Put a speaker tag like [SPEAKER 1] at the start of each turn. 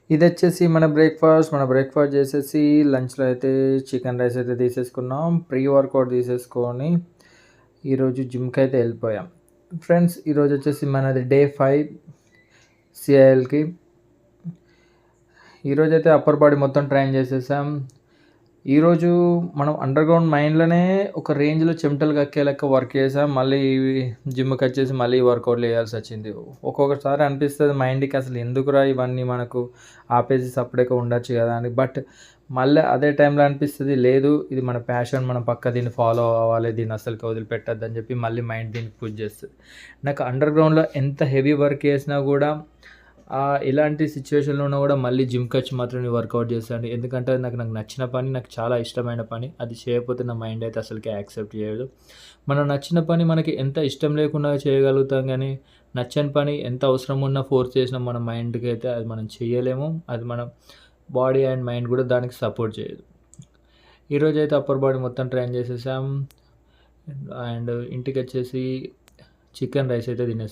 [SPEAKER 1] ఇదొచ్చేసి మన బ్రేక్‌ఫాస్ట్ చేసేసి లంచ్‌లో అయితే చికెన్ రైస్ అయితే తీసేసుకున్నాం. ప్రీ వర్కౌట్ తీసేసుకొని ఈరోజు జిమ్‌కైతే ఎళ్ళిపోయాం. ఫ్రెండ్స్ ఈరోజొచ్చేసి మనది డే 5 సీఐఎల్‌కి. ఈరోజైతే అప్పర్ బాడీ మొత్తం ట్రైన్ చేసేసాం. ఈరోజు మనం అండర్‌గ్రౌండ్ మైన్‌లోనే ఒక రేంజ్‌లో చెమటలు కక్కే లెక్క వర్క్ చేసాం. మళ్ళీ జిమ్‌కొచ్చేసి మళ్ళీ వర్కౌట్‌లు చేయాల్సొచ్చింది. ఒక్కొక్కసారి అనిపిస్తది మైండ్‌కి అసలు ఎందుకురా ఇవన్నీ మనకు ఆపేసి సప్పుడేక ఉండొచ్చు కదా అని. బట్ మళ్ళా అదే టైంలో అనిపిస్తది లేదు ఇది మన ప్యాషన్ మనం పక్కా దీన్ని ఫాలో అవ్వాలి. దీన్ని అస్సలకి వదిలిపెట్టొద్దని చెప్పి మళ్ళీ మైండ్ దీనికి పుష్ చేస్తది. నాకు అండర్‌గ్రౌండ్‌లో ఎంత హెవీ వర్క్ చేసినా కూడా ఎలాంటి సిట్యుయేషన్‌లో ఉన్నా కూడా మళ్ళీ జిమ్‌కొచ్చి మాత్రం నేను వర్కౌట్ చేస్తాను. ఎందుకంటే అది నాకు నాకు నచ్చిన పని, నాకు చాలా ఇష్టమైన పని. అది చేయకపోతే నా మైండ్ అయితే అసలుకి యాక్సెప్ట్ చేయదు. మనం నచ్చిన పని మనకి ఎంత ఇష్టం లేకుండా చేయగలుగుతాం గానీ, నచ్చని పని ఎంత అవసరం ఉన్నా ఫోర్స్ చేసినా మన మైండ్‌కి అయితే అది మనం చేయలేము. అది మన బాడీ అండ్ మైండ్ కూడా దానికి సపోర్ట్ చేయదు. ఈరోజైతే అప్పర్ బాడీ మొత్తం ట్రైన్ చేసేసాం. అండ్ ఇంటికొచ్చేసి చికెన్ రైస్ అయితే తినేసాం.